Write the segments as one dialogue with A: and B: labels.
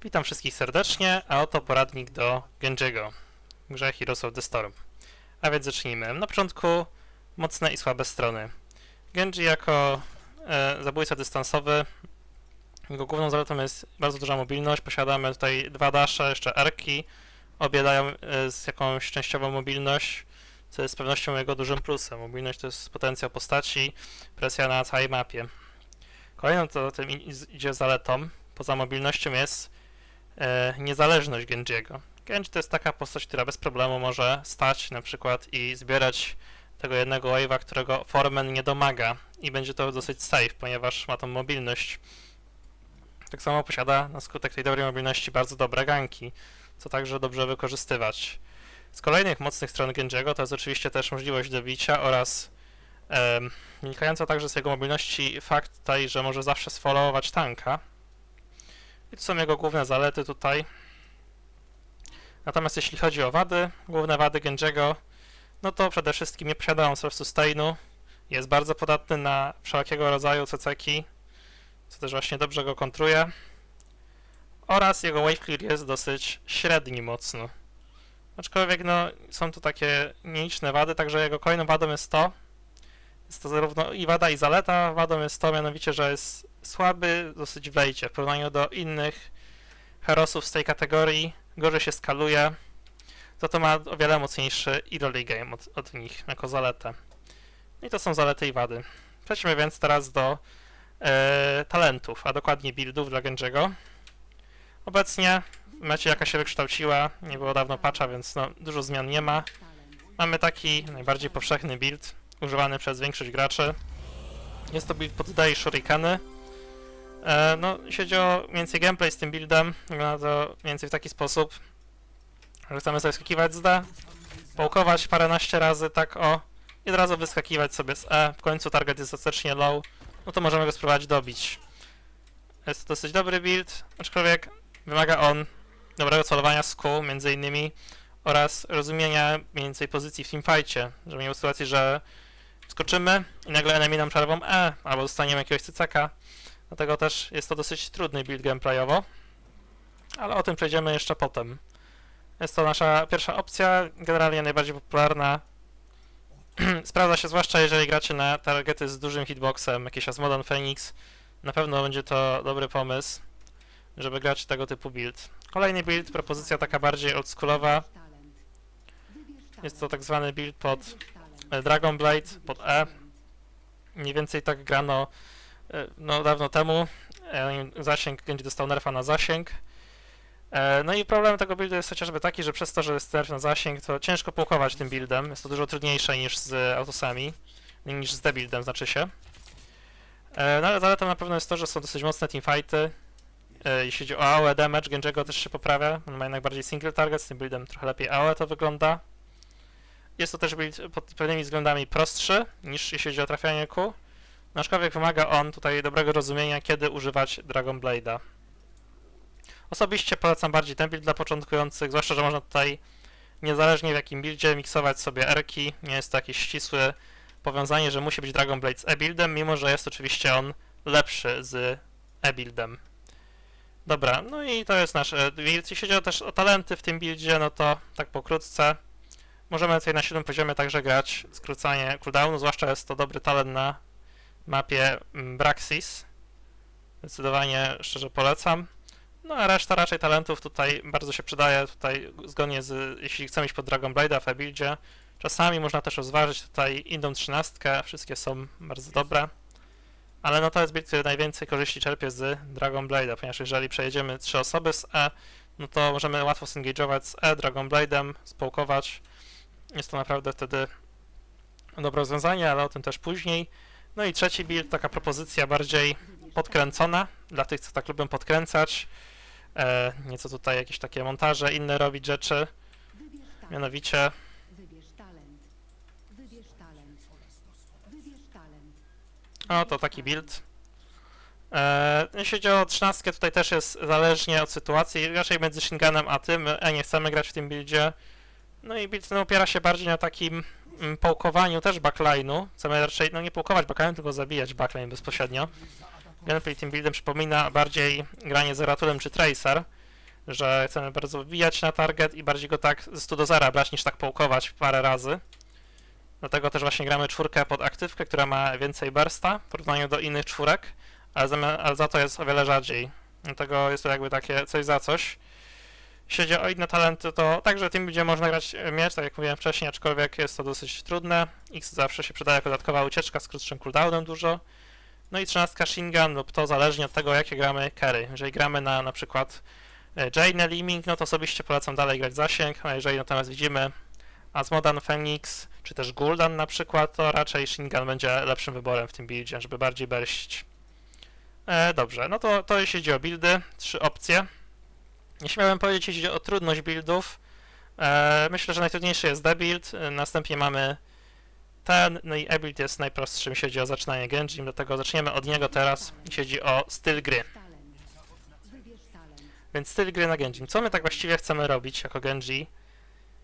A: Witam wszystkich serdecznie, a oto poradnik do Genji'ego w grze Heroes of the Storm. A więc zacznijmy. Na początku mocne i słabe strony. Genji jako zabójca dystansowy, jego główną zaletą jest bardzo duża mobilność. Posiadamy tutaj dwa dasze, jeszcze R-ki. Obie dają z jakąś częściową mobilność, co jest z pewnością jego dużym plusem. Mobilność to jest potencjał postaci, presja na całej mapie. Kolejną to tym idzie zaletą, poza mobilnością jest niezależność Genji'ego. Genji to jest taka postać, która bez problemu może stać na przykład i zbierać tego jednego wave'a, którego Foreman nie domaga i będzie to dosyć safe, ponieważ ma tą mobilność. Tak samo posiada na skutek tej dobrej mobilności bardzo dobre ganki, co także dobrze wykorzystywać. Z kolejnych mocnych stron Genji'ego to jest oczywiście też możliwość dobicia oraz wynikająca także z jego mobilności fakt tutaj, że może zawsze sfollowować tanka. I to są jego główne zalety tutaj. Natomiast jeśli chodzi o wady, główne wady Genji'ego, no to przede wszystkim nie posiada on self-sustainu, jest bardzo podatny na wszelkiego rodzaju CC-ki, co też właśnie dobrze go kontruje, oraz jego wave clear jest dosyć średni mocno. Aczkolwiek no, są tu takie nieliczne wady, także jego kolejną wadą jest to zarówno i wada i zaleta. Wadą jest to mianowicie, że jest słaby dosyć w lejcie w porównaniu do innych herosów z tej kategorii, gorzej się skaluje, za to ma o wiele mocniejszy early game od nich jako zaletę. I to są zalety i wady. Przejdźmy więc teraz do talentów, a dokładnie buildów dla Genji'ego. Obecnie mecie jaka się wykształciła, nie było dawno patcha, więc no, dużo zmian nie ma. Mamy taki najbardziej powszechny build, używany przez większość graczy. Jest to build pod Dai Shurikeny. No, jeśli chodzi o mniej więcej gameplay z tym buildem, wygląda to mniej więcej w taki sposób, że chcemy sobie skakiwać z D, połkować paręnaście razy, tak o, i od razu wyskakiwać sobie z E. W końcu target jest dostatecznie low, no to możemy go spróbować dobić. Jest to dosyć dobry build, aczkolwiek wymaga on dobrego celowania z Q, między innymi, oraz rozumienia mniej więcej pozycji w teamfightie, żeby nie było sytuacji, że skoczymy i nagle enemy nam przerwą E, albo dostaniemy jakiegoś cycaka. Dlatego też jest to dosyć trudny build gameplayowo, ale o tym przejdziemy jeszcze potem. Jest to nasza pierwsza opcja, generalnie najbardziej popularna. Sprawdza się zwłaszcza jeżeli gracie na targety z dużym hitboxem, jakieś Asmodon Phoenix. Na pewno będzie to dobry pomysł, żeby grać tego typu build. Kolejny build, propozycja taka bardziej oldschoolowa. Jest to tak zwany build pod Dragon Blade, pod E. Mniej więcej tak grano no, dawno temu. Zasięg Genji dostał nerfa na zasięg. No i problem tego buildu jest chociażby taki, że przez to, że jest nerf na zasięg, to ciężko pułkować tym buildem. Jest to dużo trudniejsze niż z autosami, niż z D-buildem znaczy się. No ale zaletą na pewno jest to, że są dosyć mocne teamfighty. Jeśli chodzi o AoE damage, Genji'ego też się poprawia. On ma jednak bardziej single target, z tym buildem trochę lepiej AoE to wygląda. Jest to też build pod pewnymi względami prostszy niż jeśli chodzi o trafianie Q. No, aczkolwiek wymaga on tutaj dobrego rozumienia, kiedy używać Dragon Blade'a. Osobiście polecam bardziej ten build dla początkujących, zwłaszcza, że można tutaj niezależnie w jakim buildzie miksować sobie R-ki. Nie jest to jakieś ścisłe powiązanie, że musi być Dragon Blade z E-buildem, mimo że jest oczywiście on lepszy z E-buildem. Dobra, no i to jest nasz build. Jeśli chodzi też o talenty w tym buildzie, no to tak pokrótce. Możemy tutaj na 7 poziomie także grać skrócanie cooldownu, zwłaszcza jest to dobry talent na mapie Braxis. Zdecydowanie szczerze polecam. No a reszta raczej talentów tutaj bardzo się przydaje, tutaj zgodnie z, jeśli chcemy iść pod Dragon Blade'a w e-buildzie. Czasami można też rozważyć tutaj inną 13, wszystkie są bardzo dobre. Ale no to jest build, który najwięcej korzyści czerpie z Dragon Blade'a, ponieważ jeżeli przejedziemy 3 osoby z E, no to możemy łatwo zengage'ować z E Dragon Blade'em, społkować. Jest to naprawdę wtedy dobre rozwiązanie, ale o tym też później. No i trzeci build, taka propozycja bardziej podkręcona, dla tych, co tak lubią podkręcać. Nieco tutaj jakieś takie montaże, inne robić rzeczy. Mianowicie o, to taki build. Jeśli chodzi o 13, tutaj też jest zależnie od sytuacji, raczej między Shinganem a tym, nie chcemy grać w tym buildzie. No i build ten opiera się bardziej na takim połkowaniu też backline'u. Chcemy raczej, no nie połkować backline'u, tylko zabijać backline bezpośrednio. Gameplay tym buildem przypomina bardziej granie z Ratulem czy Tracer. że chcemy bardzo wbijać na target i bardziej go tak ze 100 do 0 brać, niż tak połkować parę razy. Dlatego też właśnie gramy czwórkę pod aktywkę, która ma więcej bursta w porównaniu do innych czwórek, ale za to jest o wiele rzadziej. Dlatego jest to jakby takie coś za coś. Jeśli chodzi o inne talenty, to także tym będzie można grać miecz, tak jak mówiłem wcześniej, aczkolwiek jest to dosyć trudne. X zawsze się przydaje jako dodatkowa ucieczka z krótszym cooldownem dużo. No i 13 Shingun lub to zależnie od tego, jakie gramy carry. Jeżeli gramy na przykład Jane'ę Liming, no to osobiście polecam dalej grać zasięg, a jeżeli natomiast widzimy Azmodan, Phoenix, czy też Gul'dan na przykład, to raczej Shingun będzie lepszym wyborem w tym buildzie, żeby bardziej burścić. Dobrze, no to jeśli chodzi o buildy, 3 opcje. Jeśli miałem powiedzieć, jeśli chodzi o trudność buildów, myślę, że najtrudniejszy jest D-build, następnie mamy ten, no i E-build jest najprostszy, jeśli chodzi o zaczynanie Genji, dlatego zaczniemy od niego teraz, jeśli chodzi o styl gry. Więc styl gry na Genji. Co my tak właściwie chcemy robić jako Genji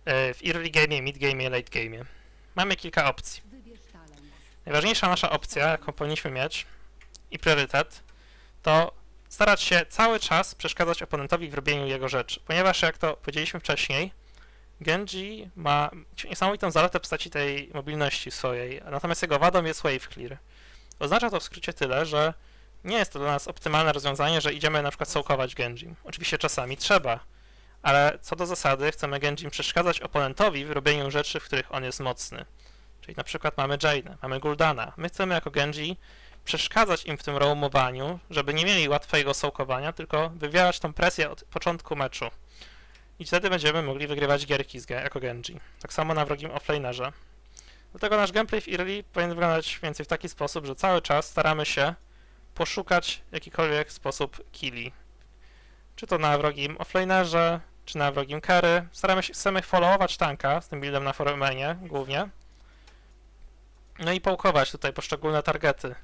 A: w early game, mid game, late game? Mamy kilka opcji. Najważniejsza nasza opcja, jaką powinniśmy mieć i priorytet, to starać się cały czas przeszkadzać oponentowi w robieniu jego rzeczy, ponieważ jak to powiedzieliśmy wcześniej, Genji ma niesamowitą zaletę w postaci tej mobilności swojej, natomiast jego wadą jest wave clear. Oznacza to w skrócie tyle, że nie jest to dla nas optymalne rozwiązanie, że idziemy na przykład sołkować Genji. Oczywiście czasami trzeba, ale co do zasady chcemy Genji przeszkadzać oponentowi w robieniu rzeczy, w których on jest mocny. Czyli na przykład mamy Jane'ę, mamy Gul'dana. My chcemy jako Genji przeszkadzać im w tym roamowaniu, żeby nie mieli łatwego sołkowania, tylko wywierać tą presję od początku meczu. I wtedy będziemy mogli wygrywać gierki jako Genji. Tak samo na wrogim offlanerze. Dlatego nasz gameplay w early powinien wyglądać mniej więcej w taki sposób, że cały czas staramy się poszukać w jakikolwiek sposób killi. Czy to na wrogim offlanerze, czy na wrogim carry. Chcemy followować tanka z tym buildem na foremanie głównie. No i połkować tutaj poszczególne targety.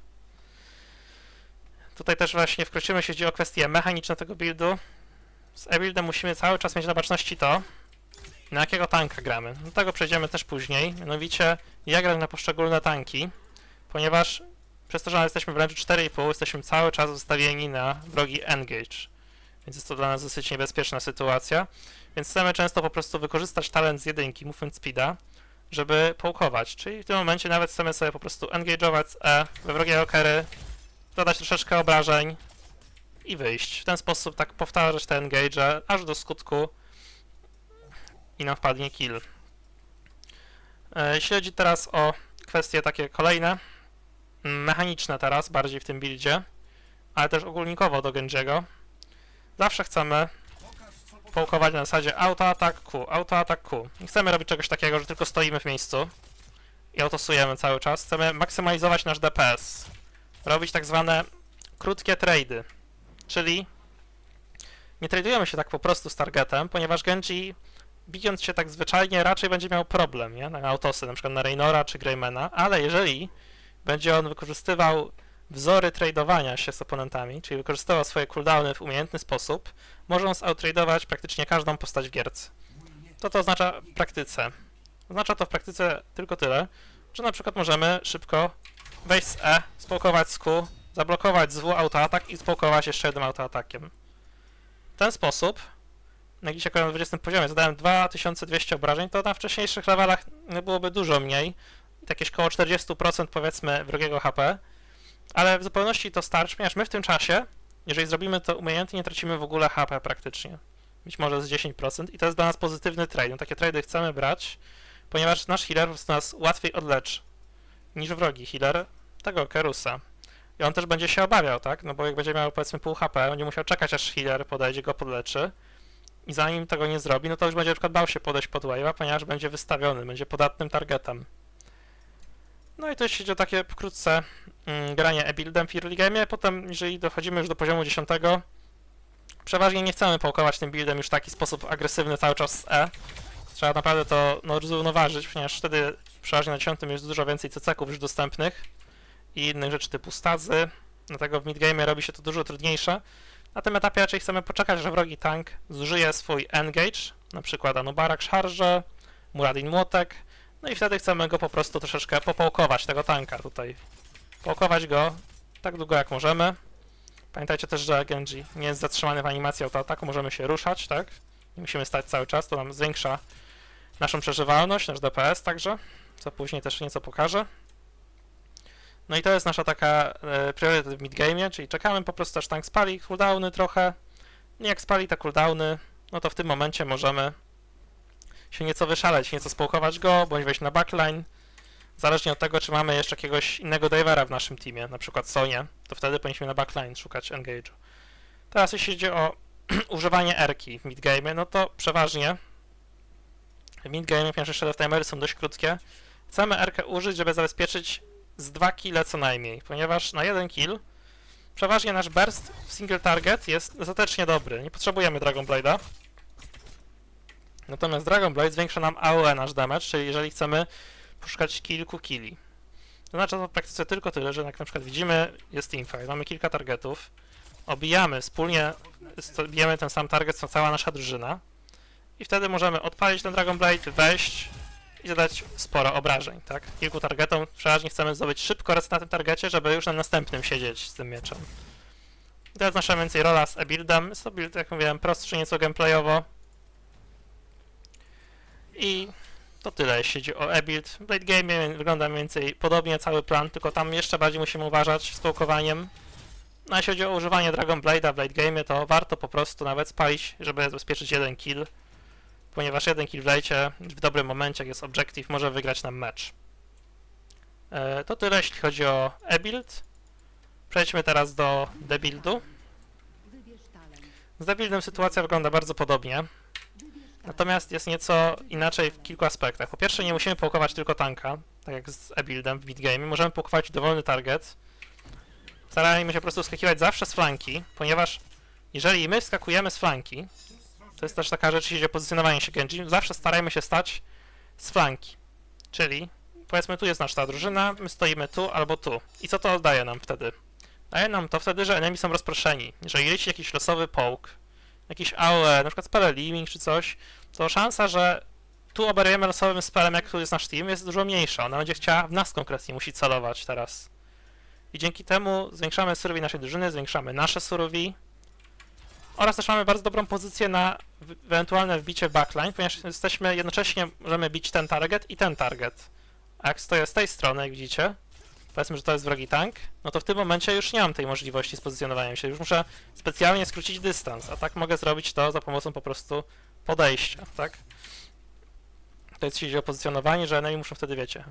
A: Tutaj też właśnie wkroczymy się, chodzi o kwestie mechaniczne tego buildu. Z e-buildem musimy cały czas mieć na baczności to, na jakiego tanka gramy. Do tego przejdziemy też później, mianowicie jak grać na poszczególne tanki, ponieważ przez to, że jesteśmy w range'u 4,5, jesteśmy cały czas ustawieni na wrogi engage, więc jest to dla nas dosyć niebezpieczna sytuacja, więc chcemy często po prostu wykorzystać talent z jedynki, movement speeda, żeby połkować, czyli w tym momencie nawet chcemy sobie po prostu engage'ować z E we wrogiego carry, dodać troszeczkę obrażeń i wyjść. W ten sposób tak powtarzać te engage, aż do skutku i nam wpadnie kill. Jeśli chodzi teraz o kwestie takie kolejne, mechaniczne teraz, bardziej w tym buildzie, ale też ogólnikowo do Genji'ego, zawsze chcemy połkować na zasadzie auto-attack Q, auto-attack Q. Nie chcemy robić czegoś takiego, że tylko stoimy w miejscu i autosujemy cały czas. Chcemy maksymalizować nasz DPS, robić tak zwane krótkie trady, czyli nie tradujemy się tak po prostu z targetem, ponieważ Genji, bijąc się tak zwyczajnie, raczej będzie miał problem, nie? Na autosy, na przykład na Raynora czy Greymana, ale jeżeli będzie on wykorzystywał wzory tradowania się z oponentami, czyli wykorzystywał swoje cooldowny w umiejętny sposób, może on outradować praktycznie każdą postać w gierce. Co to oznacza w praktyce? Oznacza to w praktyce tylko tyle, że na przykład możemy szybko wejść z E, społkować z Q, zablokować z W autoatak i społkować jeszcze jednym autoatakiem. W ten sposób, jak dzisiaj na 20 poziomie zadałem 2200 obrażeń, to na wcześniejszych levelach byłoby dużo mniej, jakieś koło 40% powiedzmy wrogiego HP, ale w zupełności to starczy, ponieważ my w tym czasie, jeżeli zrobimy to umiejętnie, nie tracimy w ogóle HP praktycznie. Być może z 10% i to jest dla nas pozytywny trade. No, takie trady chcemy brać, ponieważ nasz healer po prostu nas łatwiej odleczy niż wrogi healer tego Kerusa. I on też będzie się obawiał, tak? No bo jak będzie miał powiedzmy pół HP, będzie musiał czekać aż healer podejdzie, go podleczy i zanim tego nie zrobi, no to już będzie na przykład bał się podejść pod wave'a, ponieważ będzie wystawiony, będzie podatnym targetem. No i to jeśli chodzi o takie wkrótce granie e-buildem w early game, potem jeżeli dochodzimy już do poziomu 10, przeważnie nie chcemy połkować tym buildem już w taki sposób agresywny cały czas z E. Trzeba naprawdę to zrównoważyć, ponieważ wtedy przeważnie na 10 jest dużo więcej CC-ków już dostępnych i innych rzeczy typu stazy, dlatego w midgame robi się to dużo trudniejsze. Na tym etapie raczej chcemy poczekać, że wrogi tank zużyje swój engage, na przykład Anubarak Charge, Muradin Młotek, no i wtedy chcemy go po prostu troszeczkę popołkować, tego tanka tutaj. Połkować go tak długo jak możemy, Pamiętajcie też, że Genji nie jest zatrzymany w animacji autoataku, możemy się ruszać, tak? Nie musimy stać cały czas, to nam zwiększa naszą przeżywalność, nasz DPS także, co później też nieco pokażę. No i to jest nasza taka priorytet w midgame'ie, czyli czekamy po prostu aż tank spali cooldowny trochę. I jak spali te cooldowny, no to w tym momencie możemy się nieco wyszaleć, nieco społkować go, bądź wejść na backline. Zależnie od tego, czy mamy jeszcze jakiegoś innego divera w naszym teamie, na przykład Sonię, to wtedy powinniśmy na backline szukać engage'u. Teraz jeśli chodzi o używanie R-ki w midgame'ie, no to przeważnie w midgame'ie, ponieważ Shadow Timery są dość krótkie, chcemy R-kę użyć, żeby zabezpieczyć z 2 kille co najmniej, ponieważ na 1 kill przeważnie nasz burst w single target jest dostatecznie dobry, nie potrzebujemy Dragon Blade'a. Natomiast Dragon Blade zwiększa nam AOE nasz damage, czyli jeżeli chcemy poszukać kilku killi. To znaczy to w praktyce tylko tyle, że jak na przykład widzimy, jest teamfight, mamy kilka targetów, obijamy wspólnie, bijemy ten sam target, co cała nasza drużyna i wtedy możemy odpalić ten Dragon Blade, wejść i zadać sporo obrażeń, tak? Kilku targetom przeważnie chcemy zdobyć szybko raz na tym targecie, żeby już na następnym siedzieć z tym mieczem. I to jest nasza więcej rola z e-buildem. Jest to build, jak mówiłem, prostszy nieco gameplayowo. I to tyle, jeśli chodzi o e-build. W late game wygląda mniej więcej podobnie cały plan, tylko tam jeszcze bardziej musimy uważać z kołkowaniem. No a jeśli chodzi o używanie Dragon Blade'a w late game, to warto po prostu nawet spalić, żeby zabezpieczyć jeden kill, ponieważ jeden kill w late w dobrym momencie, jak jest objective, może wygrać nam mecz. To tyle, jeśli chodzi o e-build. Przejdźmy teraz do debuildu. Z debuildem sytuacja wygląda bardzo podobnie. Natomiast jest nieco inaczej w kilku aspektach. Po pierwsze, nie musimy połkować tylko tanka, tak jak z e-buildem w midgame. Możemy połkować dowolny target. Starajmy się po prostu wskakiwać zawsze z flanki, ponieważ jeżeli my wskakujemy z flanki, to jest też taka rzecz, jeśli chodzi o pozycjonowanie się Genji, zawsze starajmy się stać z flanki. Czyli powiedzmy, tu jest nasza drużyna, my stoimy tu albo tu. I co to daje nam wtedy? Daje nam to wtedy, że enemy są rozproszeni. Jeżeli leci jakiś losowy poke, jakiś AOE, na przykład spell Liming czy coś, to szansa, że tu oberujemy losowym spellem, jak tu jest nasz team, jest dużo mniejsza. Ona będzie chciała w nas konkretnie, musi celować teraz. I dzięki temu zwiększamy survey naszej drużyny, zwiększamy nasze survey oraz też mamy bardzo dobrą pozycję na ewentualne wbicie w backline, ponieważ jesteśmy jednocześnie, możemy bić ten target i ten target. A jak stoję z tej strony, jak widzicie, powiedzmy, że to jest wrogi tank, no to w tym momencie już nie mam tej możliwości spozycjonowania się, już muszę specjalnie skrócić dystans, a tak mogę zrobić to za pomocą po prostu podejścia, tak? To jest jeśli chodzi o pozycjonowanie, że enemy muszą wtedy, wiecie,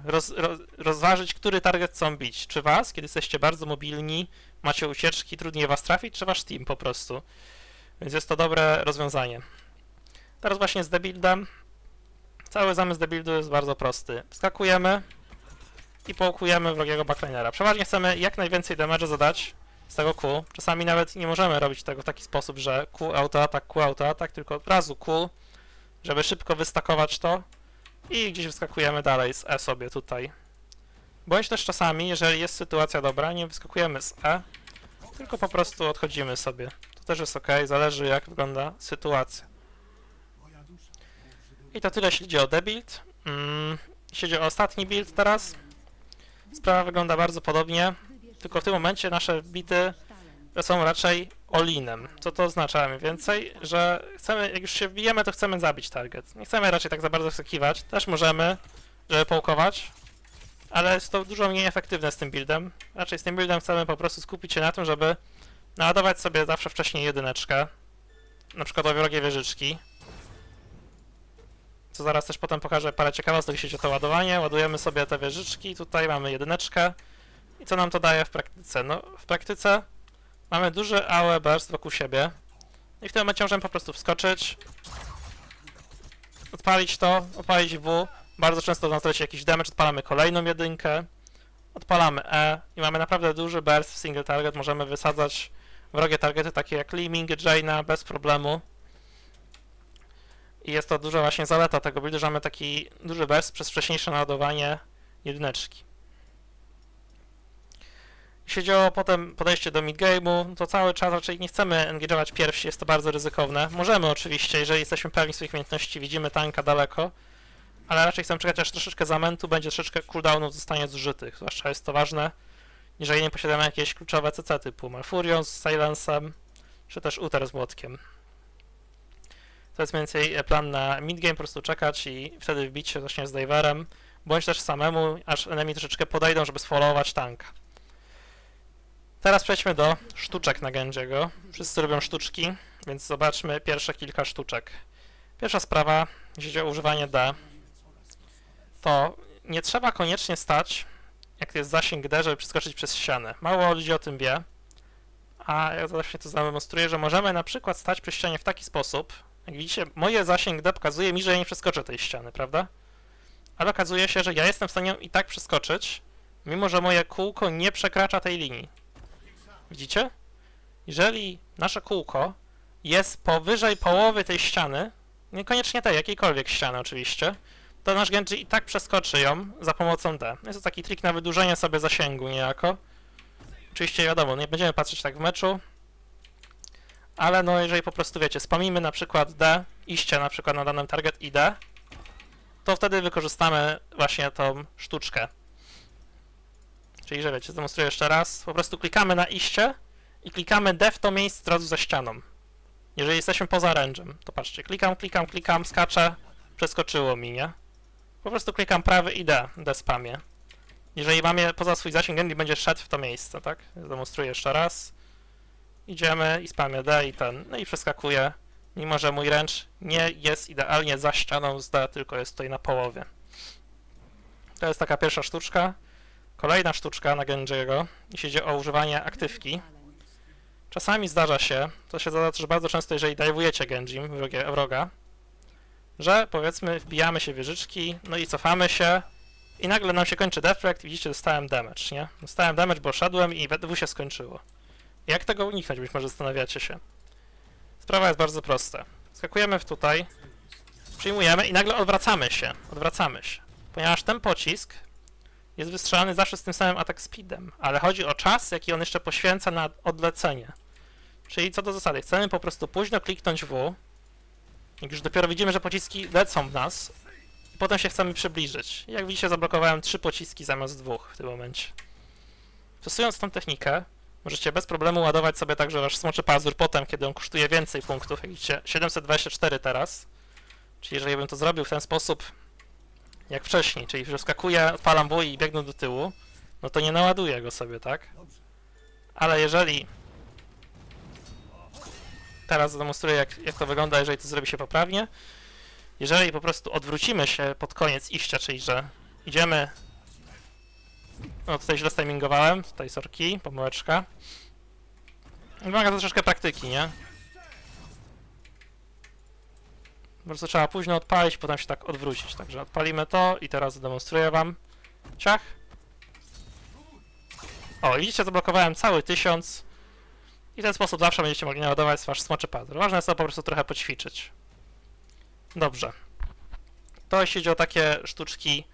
A: rozważyć, który target chcą bić. Czy was, kiedy jesteście bardzo mobilni, macie ucieczki, trudniej was trafić, czy wasz team po prostu. Więc jest to dobre rozwiązanie. Teraz właśnie z debuildem. Cały zamysł debuildu jest bardzo prosty. Wskakujemy i połkujemy wrogiego backlinera. Przeważnie chcemy jak najwięcej damage'a zadać z tego Q. Czasami nawet nie możemy robić tego w taki sposób, że Q autoatak, tylko od razu Q, żeby szybko wystakować to i gdzieś wyskakujemy dalej z E sobie tutaj. Bądź też czasami, jeżeli jest sytuacja dobra, nie wyskakujemy z E, tylko po prostu odchodzimy sobie. To też jest ok, zależy jak wygląda sytuacja. I to tyle, jeśli chodzi o debuild. Jeśli chodzi o ostatni build teraz, sprawa wygląda bardzo podobnie, tylko w tym momencie nasze bity są raczej all-inem. Co to oznacza mniej więcej? Że chcemy, jak już się wbijemy, to chcemy zabić target. Nie chcemy raczej tak za bardzo wskakiwać. Też możemy, żeby połkować, ale jest to dużo mniej efektywne z tym buildem. Raczej z tym buildem chcemy po prostu skupić się na tym, żeby naładować sobie zawsze wcześniej jedyneczkę, na przykład o wrogie wieżyczki. Co zaraz też potem pokażę parę ciekawostek, jeśli chodzi o to ładowanie. Ładujemy sobie te wieżyczki, tutaj mamy jedyneczkę. I co nam to daje w praktyce? No, w praktyce mamy duży AOE burst wokół siebie i w tym momencie możemy po prostu wskoczyć, odpalić to, odpalić W. Bardzo często na leci jakiś damage, odpalamy kolejną jedynkę, odpalamy E i mamy naprawdę duży burst w single target. Możemy wysadzać wrogie targety takie jak Liming, Jaina bez problemu. I jest to duża właśnie zaleta tego buildu, że mamy taki duży burst przez wcześniejsze naładowanie jedyneczki. Jeśli chodzi o potem podejście do midgame'u, to cały czas raczej nie chcemy engage'ować pierwsi, jest to bardzo ryzykowne. Możemy oczywiście, jeżeli jesteśmy pewni swoich umiejętności, widzimy tanka daleko, ale raczej chcemy czekać aż troszeczkę zamętu, będzie troszeczkę cooldownów zostanie zużytych, zwłaszcza jest to ważne, jeżeli nie posiadamy jakieś kluczowe CC typu Malfurion z Silencem, czy też Uther z Młotkiem. To jest mniej więcej plan na midgame, po prostu czekać i wtedy wbić się właśnie z Diverem, bądź też samemu, aż enemy troszeczkę podejdą, żeby sfollowować tanka. Teraz przejdźmy do sztuczek na Genjiego. Wszyscy robią sztuczki, więc zobaczmy pierwsze kilka sztuczek. Pierwsza sprawa, jeśli chodzi o używanie D, to nie trzeba koniecznie stać, jak jest zasięg D, żeby przeskoczyć przez ścianę. Mało ludzi o tym wie, a ja właśnie to zademonstruję, że możemy na przykład stać przy ścianie w taki sposób, jak widzicie, moje zasięg D pokazuje mi, że ja nie przeskoczę tej ściany, prawda? Ale okazuje się, że ja jestem w stanie ją i tak przeskoczyć, mimo że moje kółko nie przekracza tej linii. Widzicie? Jeżeli nasze kółko jest powyżej połowy tej ściany, niekoniecznie tej, jakiejkolwiek ściany oczywiście, to nasz Genji i tak przeskoczy ją za pomocą D. Jest to taki trik na wydłużenie sobie zasięgu niejako. Oczywiście wiadomo, nie będziemy patrzeć tak w meczu, ale no jeżeli po prostu wiecie, spamimy na przykład D, iście na przykład na danym target i D, to wtedy wykorzystamy właśnie tą sztuczkę. Czyli, że wiecie, zdemonstruję jeszcze raz, po prostu klikamy na iście i klikamy D w to miejsce od razu za ścianą. Jeżeli jesteśmy poza range'em, to patrzcie, klikam, skaczę, przeskoczyło mi, nie? Po prostu klikam prawy i D spamię. Jeżeli mam je poza swój zasięg, Genji będzie szedł w to miejsce, tak? Zdemonstruję jeszcze raz. Idziemy i spamię D i no i przeskakuję, mimo że mój range nie jest idealnie za ścianą z D, tylko jest tutaj na połowie. To jest taka pierwsza sztuczka. Kolejna sztuczka na Genjiego, jeśli chodzi o używanie aktywki. Czasami zdarza się, to się zdarza też bardzo często, jeżeli dajwujecie Genji wroga, że powiedzmy wbijamy się w wieżyczki, no i cofamy się i nagle nam się kończy deflect i widzicie, dostałem damage, nie? Dostałem damage, bo szedłem i W się skończyło. Jak tego uniknąć, być może zastanawiacie się. Sprawa jest bardzo prosta. Skakujemy tutaj, przyjmujemy i nagle odwracamy się, ponieważ ten pocisk jest wystrzelany zawsze z tym samym attack speedem, ale chodzi o czas, jaki on jeszcze poświęca na odlecenie. Czyli co do zasady, chcemy po prostu późno kliknąć W, jak już dopiero widzimy, że pociski lecą w nas, i potem się chcemy przybliżyć. Jak widzicie, zablokowałem 3 pociski zamiast 2 w tym momencie. Stosując tą technikę, możecie bez problemu ładować sobie także wasz smoczy pazur potem, kiedy on kosztuje więcej punktów, jak widzicie, 724 teraz. Czyli jeżeli bym to zrobił w ten sposób, jak wcześniej, czyli że wskakuję, odpalam W i biegnę do tyłu, no to nie naładuję go sobie, tak? Ale jeżeli... Teraz zademonstruję, jak to wygląda, jeżeli to zrobi się poprawnie. Jeżeli po prostu odwrócimy się pod koniec iścia, czyli że idziemy... No tutaj źle stimingowałem, tutaj sorki, pomyłeczka. Wymaga to troszeczkę praktyki, nie? Po prostu trzeba późno odpalić, potem się tak odwrócić. Także odpalimy to i teraz zademonstruję wam. Ciach. O, widzicie, zablokowałem cały 1000. I w ten sposób zawsze będziecie mogli naładować wasz smoczy pazur. Ważne jest to po prostu trochę poćwiczyć. Dobrze. To jeśli chodzi o takie sztuczki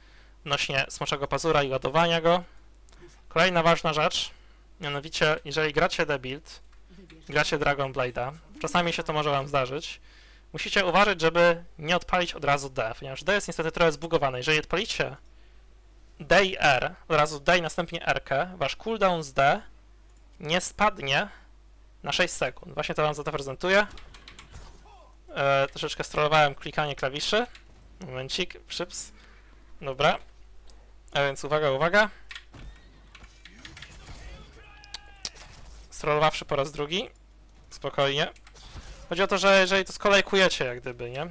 A: odnośnie smoczego pazura i ładowania go. Kolejna ważna rzecz, mianowicie jeżeli gracie The Build, gracie Dragon Blade'a, czasami się to może wam zdarzyć, musicie uważać, żeby nie odpalić od razu D, ponieważ D jest niestety trochę zbugowane. Jeżeli odpalicie D i R, od razu D i następnie R-kę, wasz cooldown z D nie spadnie na 6 sekund. Właśnie to wam zaprezentuję. Troszeczkę strollowałem klikanie klawiszy. Momencik, przyps. Dobra. A więc uwaga. Strollowawszy po raz drugi. Spokojnie. Chodzi o to, że jeżeli to skolejkujecie jak gdyby, nie?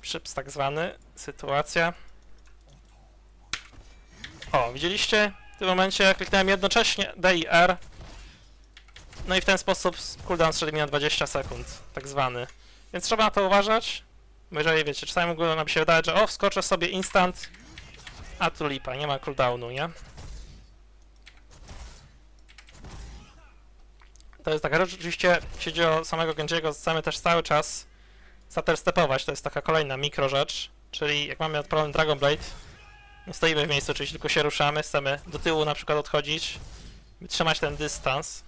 A: Przyps tak zwany. Sytuacja. O, widzieliście? W tym momencie kliknąłem jednocześnie D i R. No i w ten sposób cooldown zszedł mi na 20 sekund, tak zwany. Więc trzeba na to uważać, bo jeżeli wiecie, czasami mogło nam się wydawać, że o, wskoczę sobie instant, a tu lipa, nie ma cooldownu, nie? To jest taka rzecz, oczywiście, jeśli chodzi o samego Genjiego, chcemy też cały czas stutter-stepować, to jest taka kolejna mikro rzecz, czyli jak mamy odpalony Dragon Blade, nie stoimy w miejscu, oczywiście tylko się ruszamy, chcemy do tyłu na przykład odchodzić, wytrzymać ten dystans.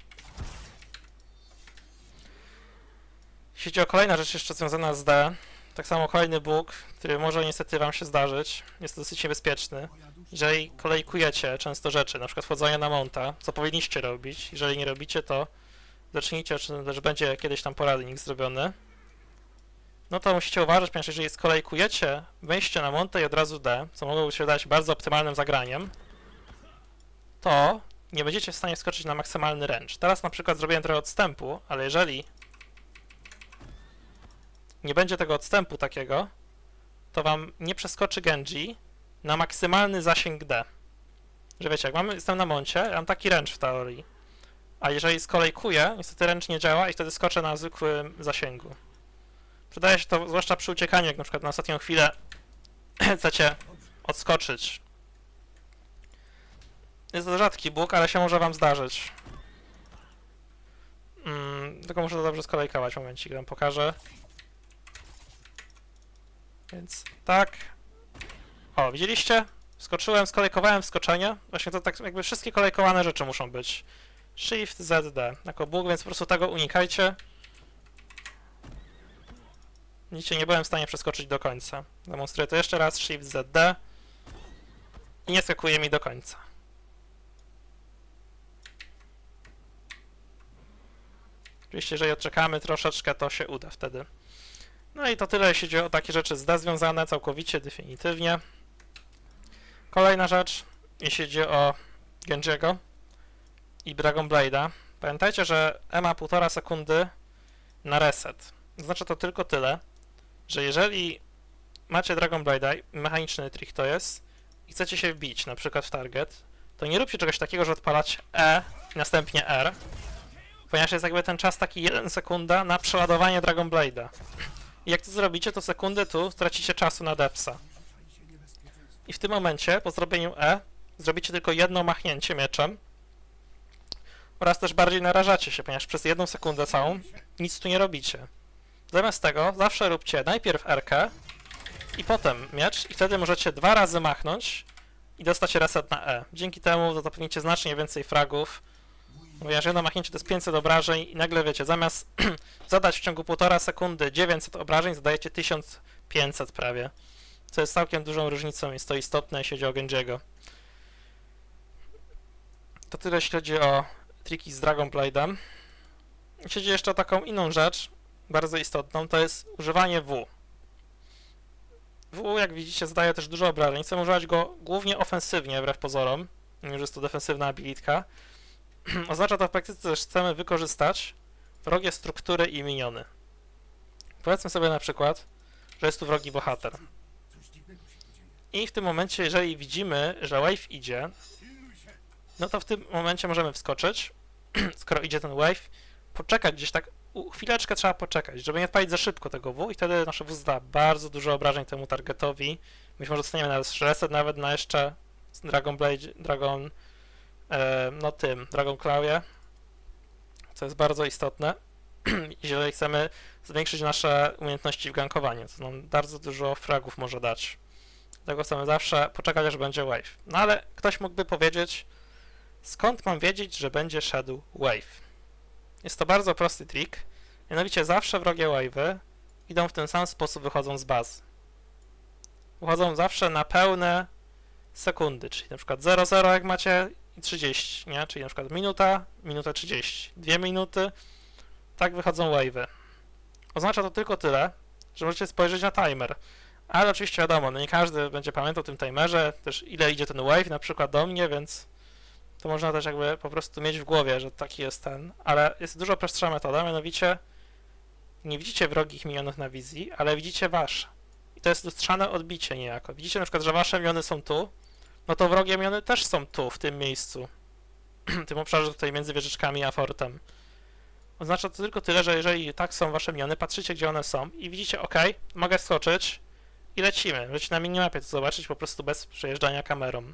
A: Jeśli chodzi o kolejna rzecz jeszcze związana z D, tak samo kolejny bóg, który może niestety wam się zdarzyć, jest dosyć niebezpieczny. jeżeli kolejkujecie często rzeczy, na przykład wchodzenie na monta, co powinniście robić, jeżeli nie robicie, to zacznijcie, czy też będzie kiedyś tam poradnik zrobiony, no to musicie uważać, ponieważ jeżeli skolejkujecie wejście na montę i od razu D, co mogłoby się wydać bardzo optymalnym zagraniem, to nie będziecie w stanie wskoczyć na maksymalny range. Teraz na przykład zrobiłem trochę odstępu, ale jeżeli nie będzie tego odstępu takiego, to wam nie przeskoczy Genji na maksymalny zasięg D. Że wiecie, jak jestem na moncie, ja mam taki range w teorii, a jeżeli skolejkuję, niestety range nie działa i wtedy skoczę na zwykłym zasięgu. Przydaje się to zwłaszcza przy uciekaniu, jak na przykład na ostatnią chwilę chcecie odskoczyć. Jest to rzadki bóg, ale się może wam zdarzyć. Tylko muszę to dobrze skolejkować, momencik, wam pokażę. Więc tak. O, widzieliście? Wskoczyłem, skolejkowałem wskoczenie. Właśnie to tak jakby wszystkie kolejkowane rzeczy muszą być. Shift, Z, D. Jako bóg, więc po prostu tego unikajcie. Widzicie, nie byłem w stanie przeskoczyć do końca. Demonstruję to jeszcze raz. Shift, Z, D. I nie skakuje mi do końca. Oczywiście, jeżeli odczekamy troszeczkę, to się uda wtedy. No i to tyle, jeśli chodzi o takie rzeczy z D związane, całkowicie, definitywnie. Kolejna rzecz, jeśli chodzi o Genjiego i Dragon Blade'a. Pamiętajcie, że E ma 1,5 sekundy na reset. Znaczy to tylko tyle, że jeżeli macie Dragon Blade'a, mechaniczny trik to jest, i chcecie się wbić na przykład w target, to nie róbcie czegoś takiego, że odpalacie E i następnie R, ponieważ jest jakby ten czas taki 1 sekunda na przeładowanie Dragon Blade'a. I jak to zrobicie, to sekundę tu stracicie czasu na depsa. I w tym momencie, po zrobieniu E, zrobicie tylko jedno machnięcie mieczem oraz też bardziej narażacie się, ponieważ przez 1 sekundę całą nic tu nie robicie. Zamiast tego zawsze róbcie najpierw R-kę i potem miecz i wtedy możecie 2 razy machnąć i dostać reset na E. Dzięki temu zapewnicie znacznie więcej fragów, ponieważ jedno machnięcie to jest 500 obrażeń i nagle wiecie, zamiast zadać w ciągu 1,5 sekundy 900 obrażeń, zadajecie 1500 prawie. Co jest całkiem dużą różnicą, jest to istotne, jeśli chodzi o Genjiego. To tyle, jeśli chodzi o triki z Dragon Blade'em. Jeśli chodzi jeszcze o taką inną rzecz, bardzo istotną, to jest używanie W. W, jak widzicie, zadaje też dużo obrażeń. Chcemy używać go głównie ofensywnie, wbrew pozorom, mimo że jest to defensywna abilitka. Oznacza to w praktyce, że chcemy wykorzystać wrogie struktury i miniony. Powiedzmy sobie na przykład, że jest tu wrogi bohater. I w tym momencie, jeżeli widzimy, że wave idzie, no to w tym momencie możemy wskoczyć, skoro idzie ten wave, poczekać gdzieś tak, chwileczkę trzeba poczekać, żeby nie odpalić za szybko tego W i wtedy nasze W zda bardzo dużo obrażeń temu targetowi. Być może dostaniemy nawet reset nawet na jeszcze Dragon Blade, Dragon Clawie, co jest bardzo istotne, jeżeli chcemy zwiększyć nasze umiejętności w gankowaniu, to nam bardzo dużo fragów może dać. Dlatego chcemy zawsze poczekać, aż będzie wave. No ale ktoś mógłby powiedzieć, skąd mam wiedzieć, że będzie szedł wave? Jest to bardzo prosty trik, mianowicie zawsze wrogie wave'y idą w ten sam sposób, wychodzą z bazy. Wychodzą zawsze na pełne sekundy, czyli na przykład 0,0 jak macie i 30, nie? Czyli na przykład minuta, minuta 30, 2 minuty, tak wychodzą wave'y. Oznacza to tylko tyle, że możecie spojrzeć na timer, ale oczywiście wiadomo, no nie każdy będzie pamiętał o tym timerze, też ile idzie ten wave na przykład do mnie, więc to można też jakby po prostu mieć w głowie, że taki jest ten, ale jest dużo prostsza metoda, mianowicie nie widzicie wrogich minionów na wizji, ale widzicie wasze. I to jest lustrzane odbicie niejako. Widzicie na przykład, że wasze miniony są tu, no to wrogie miniony też są tu, w tym miejscu. W tym obszarze tutaj między wieżyczkami a fortem. Oznacza to tylko tyle, że jeżeli tak są wasze miniony, patrzycie gdzie one są i widzicie, ok, mogę skoczyć i lecimy. Możecie na minimapie to zobaczyć po prostu bez przejeżdżania kamerą.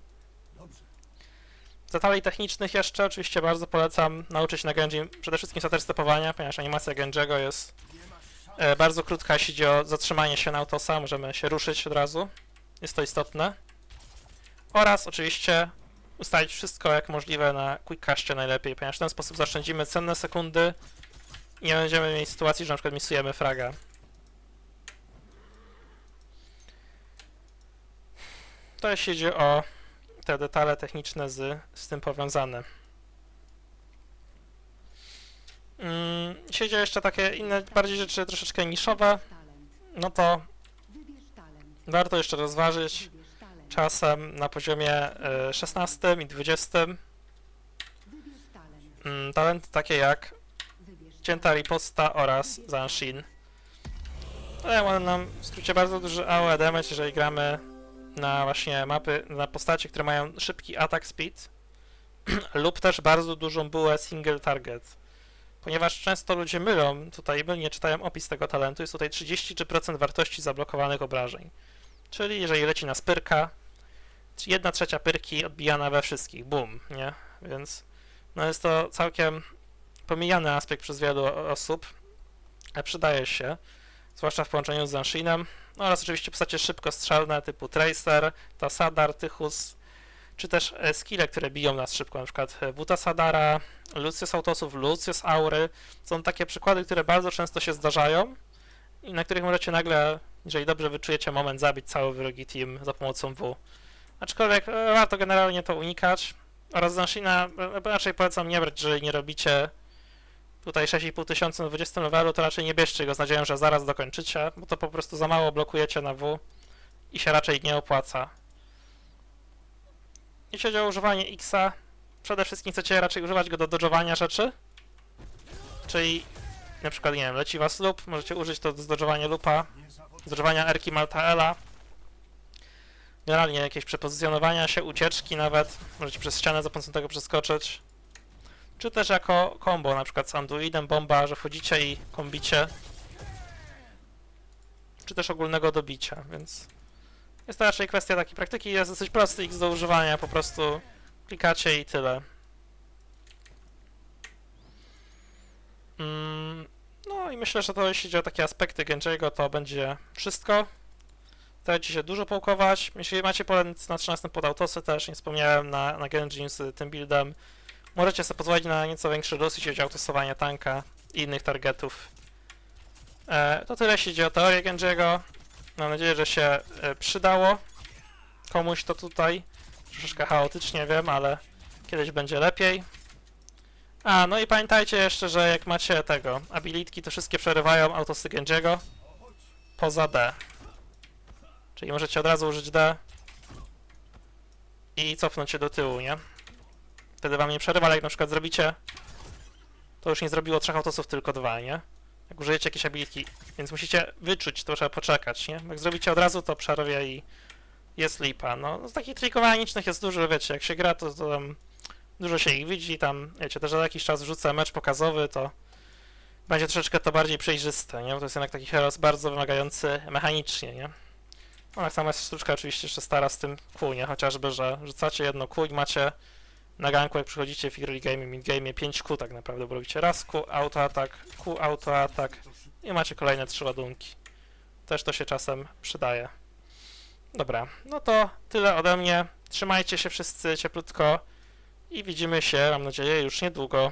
A: Z detalej technicznych jeszcze oczywiście bardzo polecam nauczyć się na Genji przede wszystkim stutter-stepowania, ponieważ animacja Genjiego jest bardzo krótka, jeśli chodzi o zatrzymanie się na autosa, możemy się ruszyć od razu, jest to istotne. Oraz oczywiście ustalić wszystko jak możliwe na quick castie najlepiej, ponieważ w ten sposób zaoszczędzimy cenne sekundy i nie będziemy mieli sytuacji, że na przykład misujemy fraga. To jeśli chodzi o te detale techniczne z tym powiązane. Jeśli chodzi o jeszcze takie inne, bardziej rzeczy troszeczkę niszowe, no to warto jeszcze rozważyć czasem na poziomie 16 i 20 talenty takie jak cięta riposta oraz Zanshin. Dają nam w skrócie bardzo duży AoE damage, jeżeli gramy na właśnie mapy, na postacie, które mają szybki attack speed lub też bardzo dużą bułę single target. Ponieważ często ludzie mylą, tutaj mylnie czytają opis tego talentu, jest tutaj 33% wartości zablokowanych obrażeń. Czyli jeżeli leci na pyrka, 1/3 pyrki odbijana we wszystkich, boom, nie? Więc no jest to całkiem pomijany aspekt przez wielu osób, ale przydaje się, zwłaszcza w połączeniu z Zanshinem, no oraz oczywiście postacie szybkostrzelne typu Tracer, Tassadar, Tychus, czy też skille, które biją nas szybko, na przykład Buta Sadara, Lucius Autosów, Lucius Aury. Są takie przykłady, które bardzo często się zdarzają i na których możecie nagle, jeżeli dobrze wyczujecie moment, zabić cały wrogi team za pomocą W. Aczkolwiek warto generalnie to unikać. Oraz Zanshina raczej polecam nie brać, jeżeli nie robicie tutaj 6500 na 20 levelu, to raczej nie bierzcie go z nadzieją, że zaraz dokończycie, bo to po prostu za mało blokujecie na W i się raczej nie opłaca. Jeśli chodzi o używanie X-a, przede wszystkim chcecie raczej używać go do dodżowania rzeczy, czyli na przykład, nie wiem, leci was loop, możecie użyć to do dodżowania loopa, dodżowania Erki Maltaela, generalnie jakieś przepozycjonowania się, ucieczki nawet, możecie przez ścianę za pomocą tego przeskoczyć, czy też jako combo, na przykład z Anduidem, bomba, że wchodzicie i kombicie, czy też ogólnego dobicia, więc jest to raczej kwestia takiej praktyki, jest dosyć prosty X do używania, po prostu klikacie i tyle. No i myślę, że to jeśli chodzi o takie aspekty Genji'ego, to będzie wszystko. Starajcie się dużo połkować. Jeśli macie pole na 13 pod autosy też, nie wspomniałem, na Genji z tym buildem, możecie sobie pozwolić na nieco większy luz, jeśli chodzi o autosowanie tanka i innych targetów. To tyle, jeśli chodzi o teorię Genji'ego. Mam nadzieję, że się przydało komuś to tutaj. Troszeczkę chaotycznie, wiem, ale kiedyś będzie lepiej. No i pamiętajcie jeszcze, że jak macie tego, abilitki, to wszystkie przerywają autosy Genji'ego poza D. Czyli możecie od razu użyć D i cofnąć się do tyłu, nie? Wtedy wam nie przerywa, ale jak na przykład zrobicie, to już nie zrobiło 3 autosów, tylko 2, nie? Jak użyjecie jakieś abilitki, więc musicie wyczuć, to trzeba poczekać, nie? Jak zrobicie od razu, to przerwie i jest lipa. No, z takich trików mechanicznych jest dużo, wiecie, jak się gra, to tam dużo się ich widzi, tam, wiecie, też za jakiś czas wrzucę mecz pokazowy, to będzie troszeczkę to bardziej przejrzyste, nie? Bo to jest jednak taki heros bardzo wymagający mechanicznie, nie? No, tak samo jest sztuczka oczywiście jeszcze stara z tym Q, nie? Chociażby, że rzucacie jedno Q i macie na ganku, jak przychodzicie w early game, mid game 5 Q tak naprawdę, bo robicie raz Q, autoatak, Q, autoatak i macie kolejne 3 ładunki. Też to się czasem przydaje. Dobra, no to tyle ode mnie. Trzymajcie się wszyscy cieplutko i widzimy się, mam nadzieję, już niedługo.